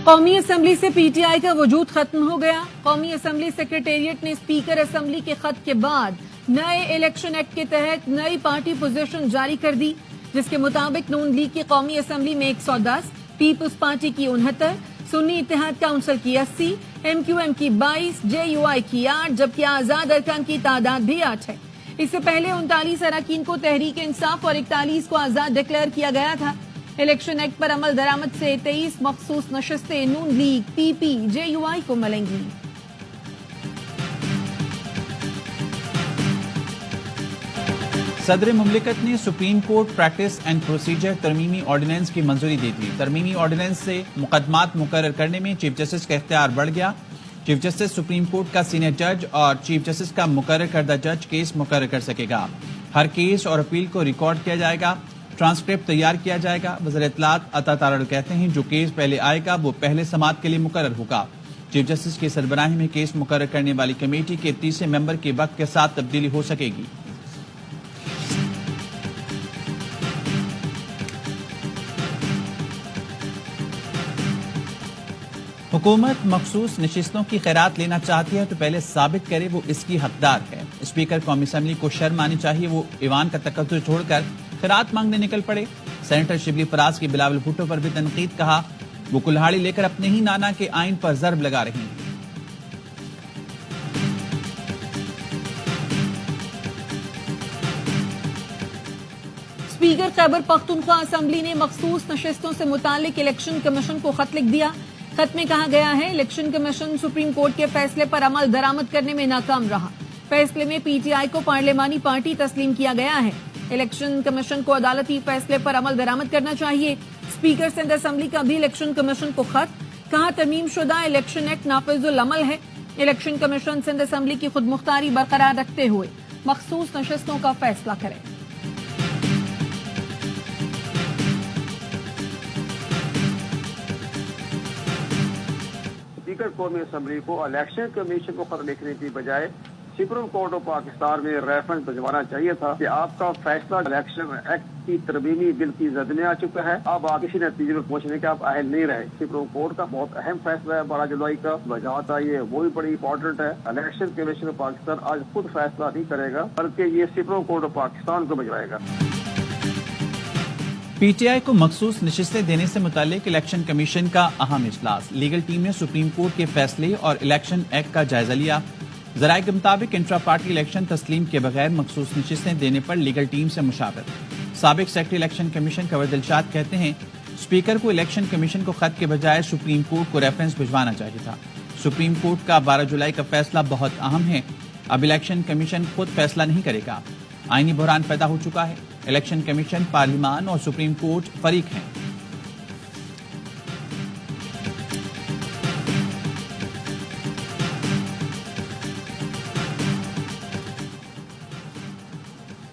قومی اسمبلی سے P T I کا وجود ختم ہو گیا۔ قومی اسمبلی سیکریٹریٹ نے اسپیکر اسمبلی کے خط کے بعد نئے الیکشن ایکٹ کے تحت نئی پارٹی پوزیشن جاری کر دی، جس کے مطابق نون لیگ کی قومی اسمبلی میں 110، پیپلز پارٹی کی 69، سنی اتحاد کونسل کی 80، ایم کیو ایم کی 22، جے یو آئی کی 8، جبکہ آزاد ارکان کی تعداد بھی 8 ہے۔ اس سے پہلے 39 اراکین کو تحریک انصاف اور 41 کو آزاد ڈکلیئر کیا گیا تھا۔ الیکشن ایکٹ پر عمل درآمد سے 23 مخصوص نشستیں نون league, P P, J you آئی کو ملیں گی۔ صدر مملکت نے supreme court practice and procedure ترمیمی آرڈیننس کی منظوری دے دی۔ ترمیمی آرڈیننس سے مقدمات مقرر کرنے میں چیف جسٹس کا اختیار بڑھ گیا۔ چیف جسٹس سپریم کورٹ کا سینئر جج اور چیف جسٹس کا مقرر کردہ جج کیس مقرر کر سکے گا۔ ہر کیس اور اپیل کو ریکارڈ کیا جائے گا، ٹرانسکرپٹ تیار کیا جائے گا۔ وزیر اطلاعات عطا تارڑ کہتے ہیں جو کیس پہلے آئے گا وہ پہلے سماعت کے لیے مقرر ہوگا۔ چیف جسٹس کی سربراہی میں کیس مقرر کرنے والی کمیٹی کے تیسرے ممبر کے وقت کے ساتھ تبدیلی ہو سکے گی۔ حکومت مخصوص نشستوں کی خیرات لینا چاہتی ہے تو پہلے ثابت کرے وہ اس کی حقدار ہے۔ اسپیکر قومی اسمبلی کو شرم آنی چاہیے، وہ ایوان کا تقدس چھوڑ کر خیرات مانگنے نکل پڑے۔ سینیٹر شبلی فراز کی بلاول بھٹو پر بھی تنقید، کہا وہ کلہاڑی لے کر اپنے ہی نانا کے آئین پر ضرب لگا رہی ہیں۔ اسپیکر خیبر پختونخوا اسمبلی نے مخصوص نشستوں سے متعلق الیکشن کمیشن کو خط لکھ دیا۔ خط میں کہا گیا ہے الیکشن کمیشن سپریم کورٹ کے فیصلے پر عمل درآمد کرنے میں ناکام رہا۔ فیصلے میں پی ٹی آئی کو پارلیمانی پارٹی تسلیم کیا گیا ہے۔ الیکشن کمیشن کو عدالتی فیصلے پر عمل درآمد کرنا چاہیے۔ اسپیکر سندھ اسمبلی کا بھی الیکشن کمیشن کو خط، کہا ترمیم شدہ الیکشن ایکٹ نافذ العمل ہے۔ الیکشن کمیشن سندھ اسمبلی کی خود مختاری برقرار رکھتے ہوئے مخصوص نشستوں کا فیصلہ کرے۔ اسپیکر قومی اسمبلی کو الیکشن کمیشن کو خط لکھنے کی بجائے سپریم کورٹ آف پاکستان میں ریفرنس بھجوانا چاہیے تھا کہ آپ کا فیصلہ الیکشن ایکٹ کی ترمیمی بل کی زد میں آ چکا ہے، اب آپ کسی نتیجے میں پہنچنے کے آپ اہل نہیں رہے۔ سپریم کورٹ کا بہت اہم فیصلہ ہے 12 جولائی کا، وجاہت آئی وہ بھی بڑی امپورٹنٹ ہے۔ الیکشن کمیشن آف پاکستان آج خود فیصلہ نہیں کرے گا بلکہ یہ سپریم کورٹ آف پاکستان کو بھجوائے گا۔ پی ٹی آئی کو مخصوص نشستیں دینے سے متعلق الیکشن کمیشن کا اہم اجلاس۔ لیگل ٹیم نے سپریم کورٹ کے فیصلے اور الیکشن ایکٹ کا جائزہ لیا۔ ذرائع کے مطابق انٹرا پارٹی الیکشن تسلیم کے بغیر مخصوص نشستیں دینے پر لیگل ٹیم سے مشاورت۔ سابق سیکرٹری الیکشن کمیشن کنور دلشاد کہتے ہیں اسپیکر کو الیکشن کمیشن کو خط کے بجائے سپریم کورٹ کو ریفرنس بھجوانا چاہیے تھا۔ سپریم کورٹ کا 12 جولائی کا فیصلہ بہت اہم ہے، اب الیکشن کمیشن خود فیصلہ نہیں کرے گا۔ آئینی بحران پیدا ہو چکا ہے، الیکشن کمیشن، پارلیمان اور سپریم کورٹ فریق ہیں۔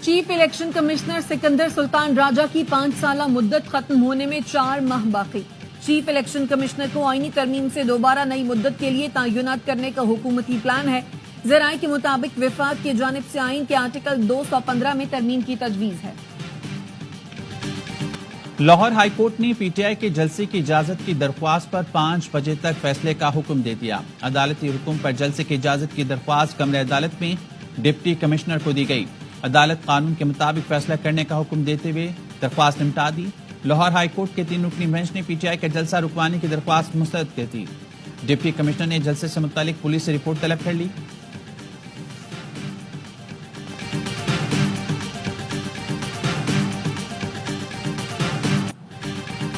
چیف الیکشن کمشنر سکندر سلطان راجہ کی 5 سالہ مدت ختم ہونے میں 4 ماہ باقی۔ چیف الیکشن کمشنر کو آئینی ترمیم سے دوبارہ نئی مدت کے لیے تعینات کرنے کا حکومتی پلان ہے۔ ذرائع کے مطابق وفاق کی جانب سے آئین کے آرٹیکل 215 میں ترمیم کی تجویز ہے۔ لاہور ہائی کورٹ نے پی ٹی آئی کے جلسے کی اجازت کی درخواست پر 5 بجے تک فیصلے کا حکم دے دیا۔ عدالتی حکم پر جلسے کی اجازت کی درخواست کمرہ عدالت میں ڈپٹی کمشنر کو دی گئی۔ عدالت قانون کے مطابق فیصلہ کرنے کا حکم دیتے ہوئے درخواست نمٹا دی۔ لاہور ہائی کورٹ کے 3 رکنی بینچ نے پی ٹی آئی کا جلسہ رکوانے کی درخواست مسترد کر دی۔ ڈپٹی کمشنر نے جلسے سے متعلق پولیس سے رپورٹ طلب کر لی۔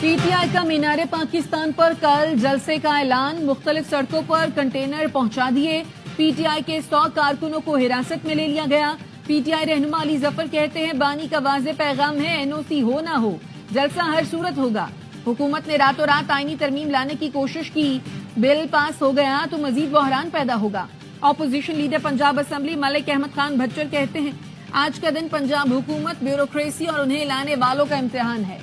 پی ٹی آئی کا مینار پاکستان پر کل جلسے کا اعلان، مختلف سڑکوں پر کنٹینر پہنچا دیے۔ پی ٹی آئی کے 100 کارکنوں کو حراست میں لے لیا گیا۔ پی ٹی آئی رہنما علی ظفر کہتے ہیں بانی کا واضح پیغام ہے این او سی ہو نہ ہو جلسہ ہر صورت ہوگا۔ حکومت نے راتوں رات آئینی ترمیم لانے کی کوشش کی، بل پاس ہو گیا تو مزید بحران پیدا ہوگا۔ Opposition leader Punjab assembly Malik Ahmad Khan بھچر کہتے ہیں آج کا دن پنجاب حکومت، بیوروکریسی اور انہیں لانے والوں کا امتحان ہے۔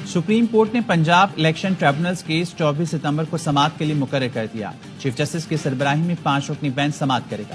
سپریم کورٹ نے پنجاب الیکشن ٹریبونلز کیس 24 ستمبر کو سماعت کے لیے مقرر کر دیا۔ چیف جسٹس کی سربراہی میں 5 رکنی بینچ سماعت کرے گا۔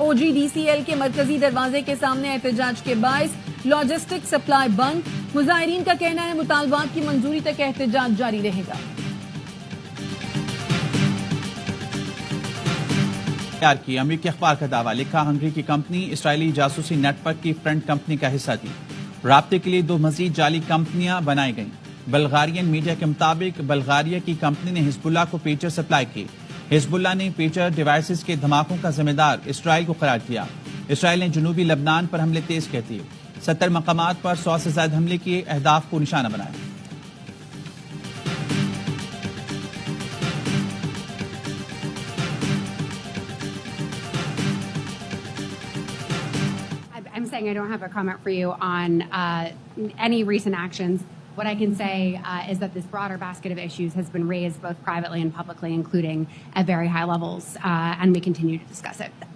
OGDCL کے مرکزی دروازے کے سامنے احتجاج کے باعث لاجسٹک سپلائی بند. مظاہرین کا کہنا ہے مطالبات کی منظوری تک احتجاج جاری رہے گا. کی امریکی اخبار کا دعویٰ لکھا ہنگری کی کمپنی اسرائیلی جاسوسی نیٹ ورک کی فرنٹ کمپنی کا حصہ تھی. رابطے کے لیے 2 مزید جعلی کمپنیاں بنائی گئیں. بلغارین میڈیا کے مطابق بلغاریہ کی کمپنی نے حزب اللہ کو پیچر سپلائی کی. حزب اللہ نے پیچر ڈیوائسز کے دھماکوں کا ذمہ دار اسرائیل کو قرار دیا. اسرائیل نے جنوبی لبنان پر حملے تیز کر دیے. 70 مقامات پر 100 سے زائد حملے کیے. اہداف کو نشانہ بنایا. I'm saying I don't have a comment for you on any recent actions. What I can say is that this broader basket of issues has been raised both privately and publicly, including at very high levels, and we continue to discuss it.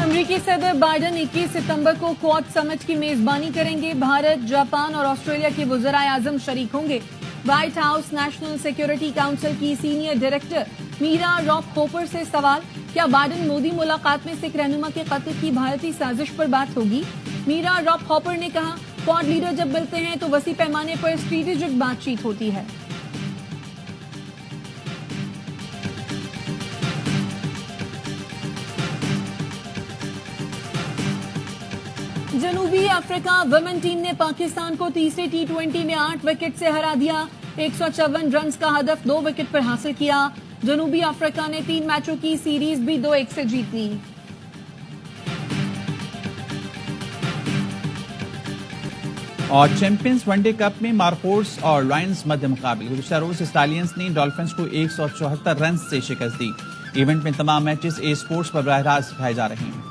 امریکی صدر Biden 21 ستمبر کو کواد سمٹ کی میزبانی کریں گے. Bharat, Japan اور Australia کے وزرائے اعظم شریک ہوں گے. White house national security council کی سینئر ڈائریکٹر میرا راپ ہوپر سے سوال. کیا بائیڈن مودی ملاقات میں سکھ رہنما کے قتل کی بھارتی سازش پر بات ہوگی؟ میرا راپ ہوپر نے کہا کواد لیڈر جب ملتے ہیں تو وسیع پیمانے پر اسٹریٹجک بات چیت ہوتی ہے. جنوبی افریقہ ویمن ٹیم نے پاکستان کو تیسرے T20 میں 8 وکٹ سے ہرا دیا. 154 رنز کا ہدف 2 وکٹ پر حاصل کیا. جنوبی افریقہ نے 3 میچوں کی سیریز بھی 2-1 سے جیت لی. اور چیمپئنز ون ڈے کپ میں مارکوٹس اور لائنز مد مقابل. گزشتہ روز اسٹالیئنز نے ڈالفنز کو 174 رنز سے شکست دی. ایونٹ میں تمام میچز اے اسپورٹس پر براہ راست دکھائے جا رہے ہیں.